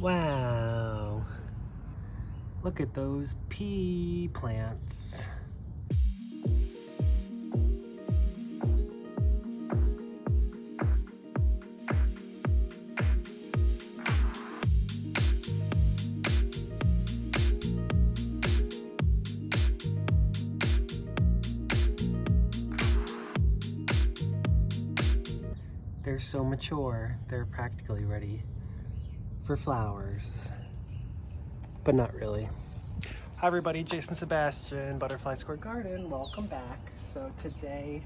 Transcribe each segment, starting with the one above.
Wow. Look at those pea plants. They're so mature, they're practically ready for flowers, but not really. Hi everybody, Jason Sebastian, Butterfly Square Garden, welcome back. So today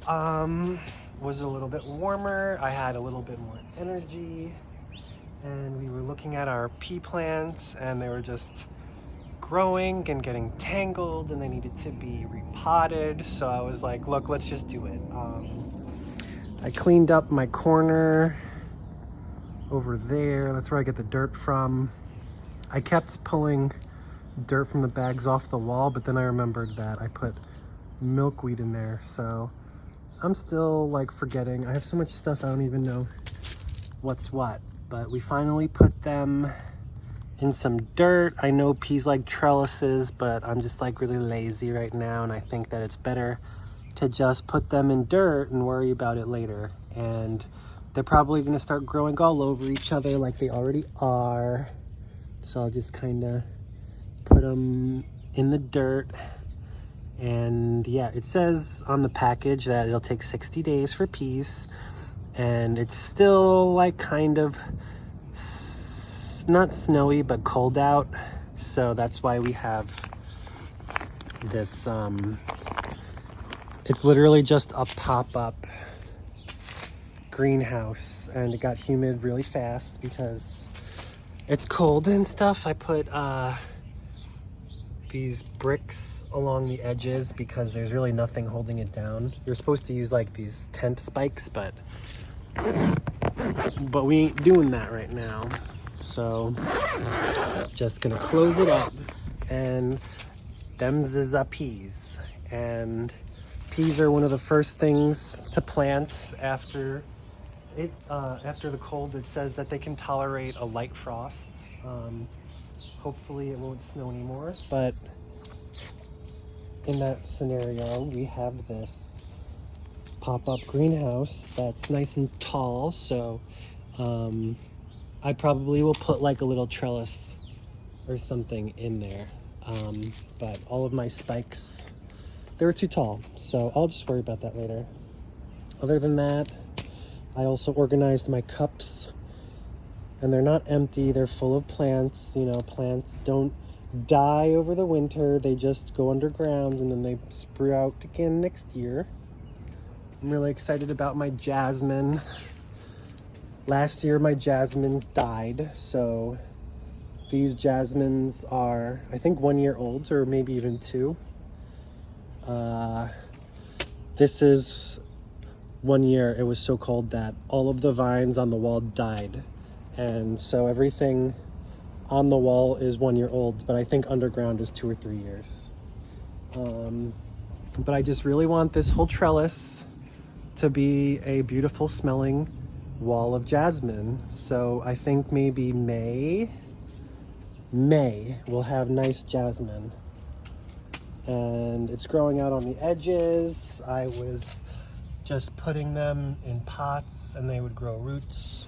was a little bit warmer, I had a little bit more energy, and we were looking at our pea plants and they were just growing and getting tangled and they needed to be repotted. So I was like, look, let's just do it. I cleaned up my corner over there. That's where I get the dirt from. I kept pulling dirt from the bags off the wall, but then I remembered that I put milkweed in there. So I'm still like forgetting. I have so much stuff I don't even know what's what. But we finally put them in some dirt. I know peas like trellises, but I'm just like really lazy right now, and I think that it's better to just put them in dirt and worry about it later. And they're probably gonna start growing all over each other like they already are. So I'll just kind of put them in the dirt. And yeah, it says on the package that it'll take 60 days for peas. And it's still like kind of not snowy, but cold out. So that's why we have this, it's literally just a pop-up greenhouse, and it got humid really fast because it's cold and stuff. I put these bricks along the edges because there's really nothing holding it down. You're supposed to use like these tent spikes, but we ain't doing that right now. So just gonna close it up, and them's is peas. And peas are one of the first things to plant after the cold. It says that they can tolerate a light frost. Hopefully it won't snow anymore, but in that scenario, we have this pop-up greenhouse that's nice and tall. So I probably will put like a little trellis or something in there. But all of my spikes, they were too tall, so I'll just worry about that later. Other than that, I also organized my cups, and they're not empty, they're full of plants. You know, plants don't die over the winter, they just go underground and then they sprout again next year. I'm really excited about my jasmine. Last year my jasmines died, so these jasmines are, I think, 1 year old, or maybe even 2. This is 1 year. It was so cold that all of the vines on the wall died. And so everything on the wall is 1 year old, but I think underground is 2 or 3 years. But I just really want this whole trellis to be a beautiful smelling wall of jasmine. So I think maybe May we'll have nice jasmine. And it's growing out on the edges. I was just putting them in pots and they would grow roots.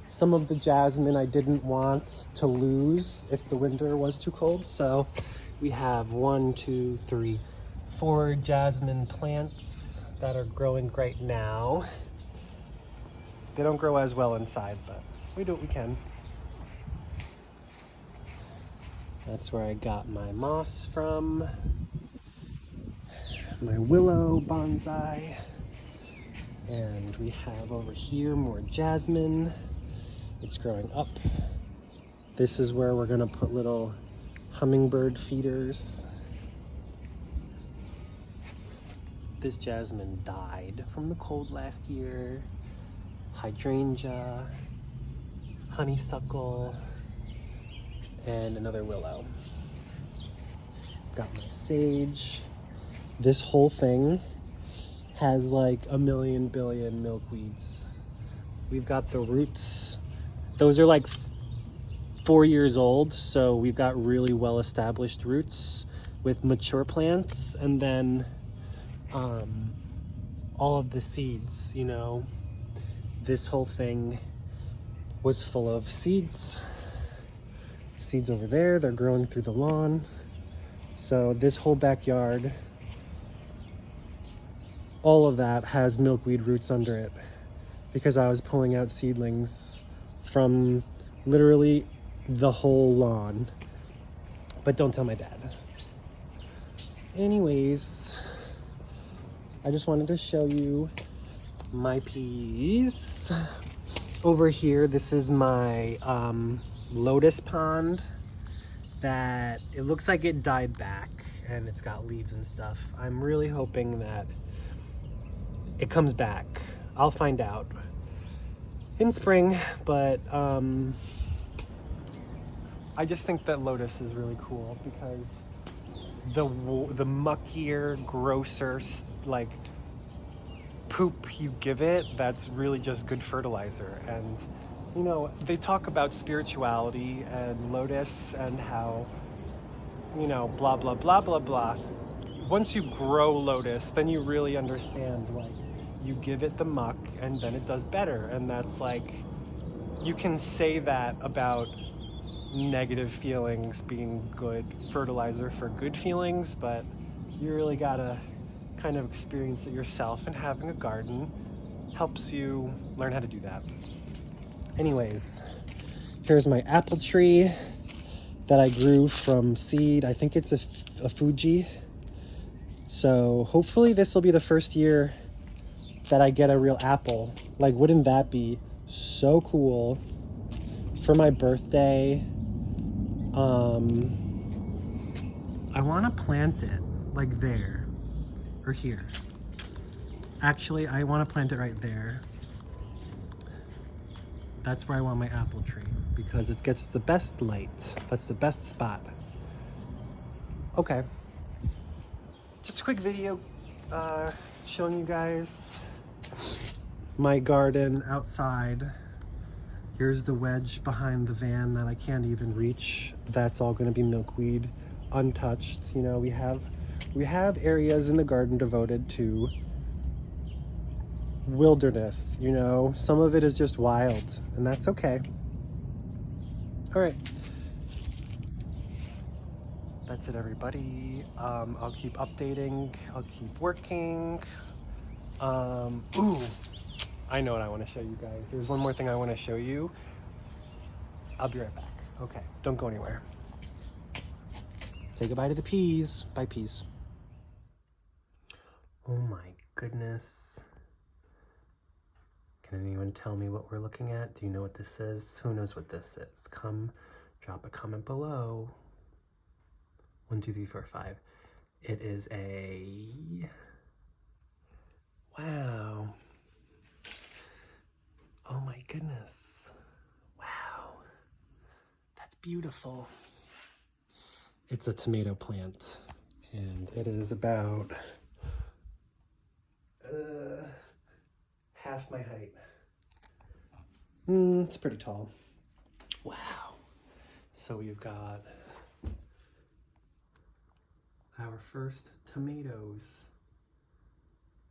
Some of the jasmine I didn't want to lose if the winter was too cold. So we have 4 jasmine plants that are growing right now. They don't grow as well inside, but we do what we can. That's where I got my moss from. My willow bonsai. And we have over here more jasmine. It's growing up. This is where we're gonna put little hummingbird feeders. This jasmine died from the cold last year. Hydrangea, honeysuckle, and another willow. Got my sage. This whole thing has like 1 million billion milkweeds. We've got the roots Those are like 4 years old, so we've got really well established roots with mature plants, and then all of the seeds, you know, this whole thing was full of seeds over there. They're growing through the lawn. So this whole backyard, all of that has milkweed roots under it because I was pulling out seedlings from literally the whole lawn. But don't tell my dad. Anyways, I just wanted to show you my peas. Over here, this is my lotus pond that it looks like it died back and it's got leaves and stuff. I'm really hoping that it comes back. I'll find out in spring, but I just think that lotus is really cool because the muckier, grosser, like poop you give it, that's really just good fertilizer. And you know, they talk about spirituality and lotus and how, you know, blah blah blah blah blah. Once you grow lotus, then you really understand, like, you give it the muck and then it does better. And that's like, you can say that about negative feelings being good fertilizer for good feelings, but you really gotta kind of experience it yourself, and having a garden helps you learn how to do that. Anyways, here's my apple tree that I grew from seed. I think it's a Fuji. So hopefully this will be the first year that I get a real apple. Like, wouldn't that be so cool for my birthday? I want to plant it like there or here. Actually, I want to plant it right there. That's where I want my apple tree because it gets the best light. That's the best spot. Okay. Just a quick video showing you guys my garden outside. Here's the wedge behind the van that I can't even reach. That's all going to be milkweed, untouched. You know, we have areas in the garden devoted to wilderness, you know. Some of it is just wild, and that's okay. All right. That's it, everybody. I'll keep updating. I'll keep working. Ooh, I know what I want to show you guys. There's one more thing I want to show you. I'll be right back. Okay, don't go anywhere. Say goodbye to the peas. Bye, peas. Oh my goodness. Can anyone tell me what we're looking at? Do you know what this is? Who knows what this is? Come drop a comment below. 1, 2, 3, 4, 5. It is a... Wow. Oh my goodness. Wow. That's beautiful. It's a tomato plant, and it is about half my height. It's pretty tall. Wow. So we've got our first tomatoes.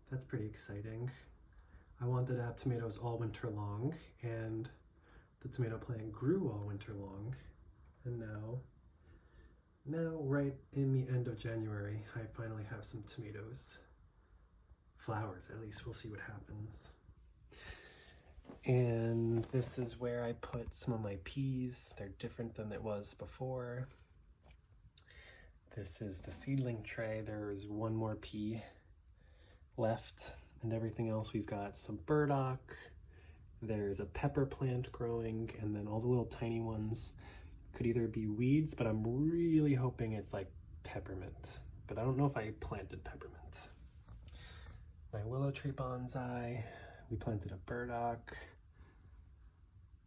That's pretty exciting. I wanted to have tomatoes all winter long, and the tomato plant grew all winter long. And now right in the end of January, I finally have some tomatoes. Flowers, at least. We'll see what happens. And this is where I put some of my peas. They're different than it was before. This is the seedling tray. There is one more pea left, and everything else we've got some burdock. There's a pepper plant growing, and then all the little tiny ones could either be weeds, but I'm really hoping it's like peppermint. But I don't know if I planted peppermint. My willow tree bonsai. We planted a burdock.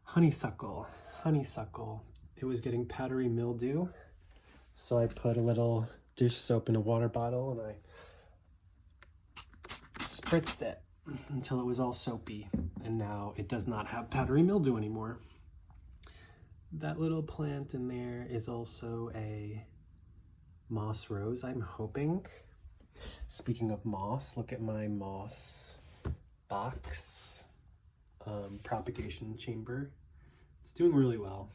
Honeysuckle. It was getting powdery mildew, so I put a little dish soap in a water bottle and I spritzed it until it was all soapy, and now it does not have powdery mildew anymore. That little plant in there is also a moss rose, I'm hoping. Speaking of moss, look at my moss box propagation chamber. It's doing really well.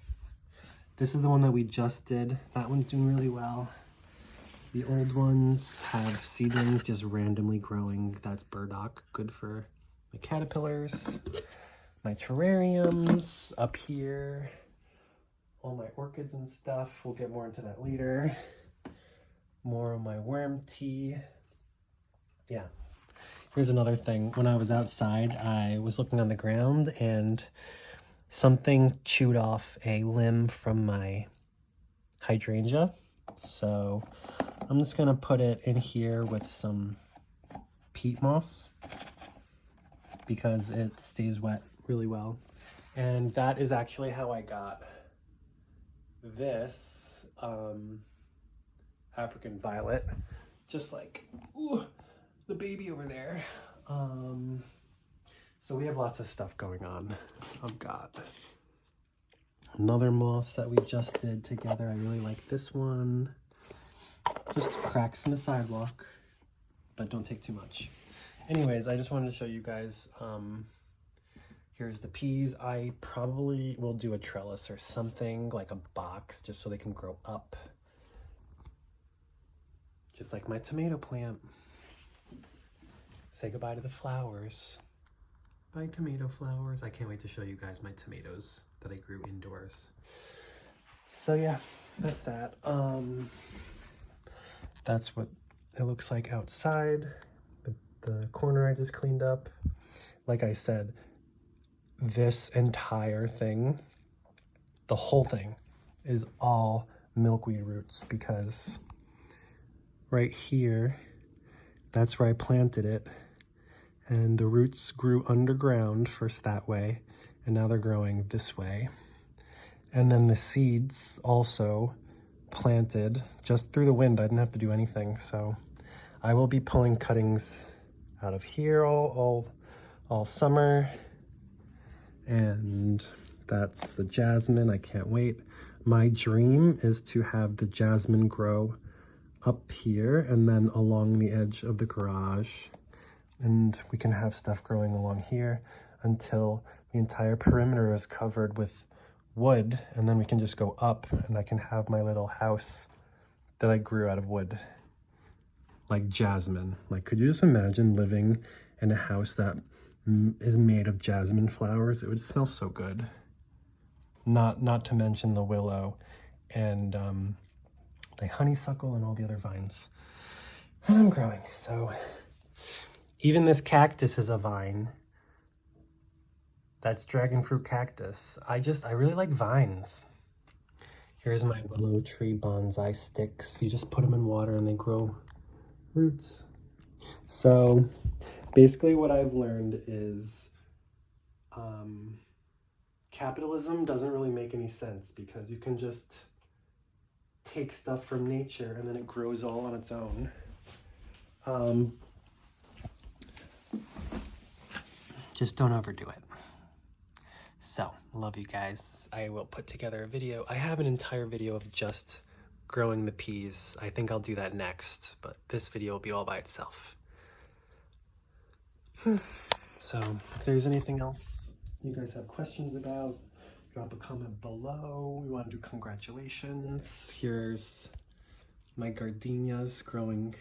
This is the one that we just did. That one's doing really well. The old ones have seedlings just randomly growing. That's burdock, good for my caterpillars. My terrariums up here. All my orchids and stuff. We'll get more into that later. More of my worm tea. Yeah. Here's another thing. When I was outside, I was looking on the ground and something chewed off a limb from my hydrangea. So I'm just gonna put it in here with some peat moss because it stays wet really well. And that is actually how I got this African violet, just like the baby over there. So we have lots of stuff going on. I've got another moss that we just did together. I really like this one. Just cracks in the sidewalk, but don't take too much. Anyways, I just wanted to show you guys, here's the peas. I probably will do a trellis or something, like a box, just so they can grow up. Just like my tomato plant. Say goodbye to the flowers. Bye, tomato flowers. I can't wait to show you guys my tomatoes that I grew indoors. So yeah, that's that. That's what it looks like outside. The corner I just cleaned up. Like I said, this entire thing, the whole thing, is all milkweed roots because right here, that's where I planted it. And the roots grew underground first that way, and now they're growing this way. And then the seeds also planted just through the wind. I didn't have to do anything. So I will be pulling cuttings out of here all summer. And that's the jasmine. I can't wait. My dream is to have the jasmine grow up here and then along the edge of the garage. And we can have stuff growing along here until the entire perimeter is covered with wood, and then we can just go up and I can have my little house that I grew out of wood, like jasmine. Like, could you just imagine living in a house that is made of jasmine flowers? It would smell so good. Not to mention the willow and the honeysuckle and all the other vines that I'm growing. So even this cactus is a vine. That's dragon fruit cactus. I really like vines. Here's my willow tree bonsai sticks. You just put them in water and they grow roots. So basically what I've learned is capitalism doesn't really make any sense because you can just take stuff from nature and then it grows all on its own. Just don't overdo it. So, love you guys. I will put together a video. I have an entire video of just growing the peas. I think I'll do that next, but this video will be all by itself. So, if there's anything else you guys have questions about, drop a comment below. We want to do congratulations. Here's my gardenias growing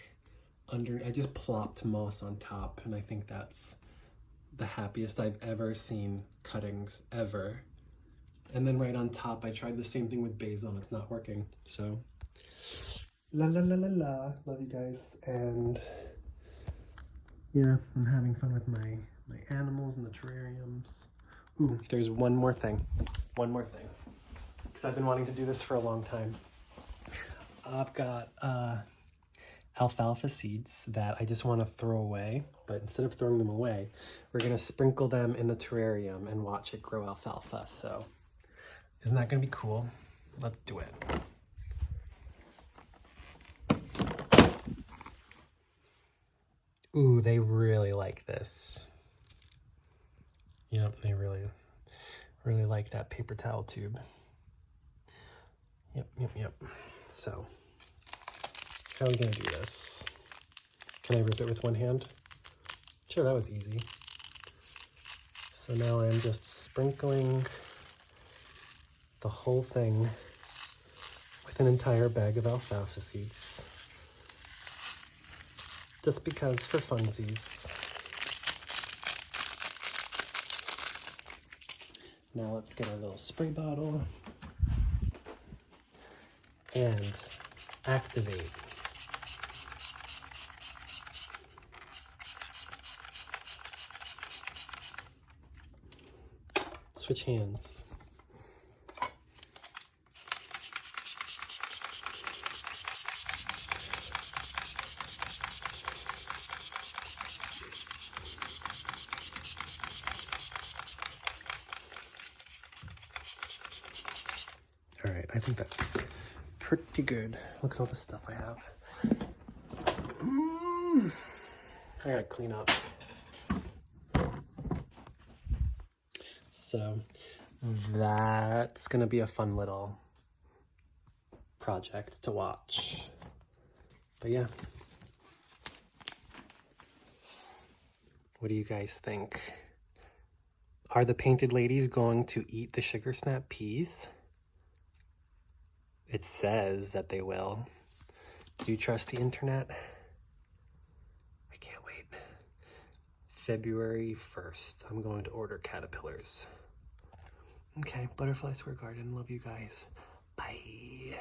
under. I just plopped moss on top, and I think that's the happiest I've ever seen cuttings ever. And then right on top, I tried the same thing with basil and it's not working. So, la la la la la. Love you guys. And yeah, I'm having fun with my animals and the terrariums. Ooh, there's one more thing. Because I've been wanting to do this for a long time. I've got alfalfa seeds that I just want to throw away, but instead of throwing them away, we're going to sprinkle them in the terrarium and watch it grow alfalfa. So isn't that going to be cool? Let's do it. Ooh, they really like this. Yep, they really like that paper towel tube. Yep. So, how are we gonna do this? Can I rip it with one hand? Sure, that was easy. So now I'm just sprinkling the whole thing with an entire bag of alfalfa seeds. Just because, for funsies. Now let's get our little spray bottle and activate. Switch hands. All right, I think that's pretty good. Look at all the stuff I have. I gotta clean up. So that's gonna be a fun little project to watch. But yeah. What do you guys think? Are the painted ladies going to eat the sugar snap peas? It says that they will. Do you trust the internet? I can't wait. February 1st, I'm going to order caterpillars. Okay, Butterfly Square Garden, love you guys. Bye.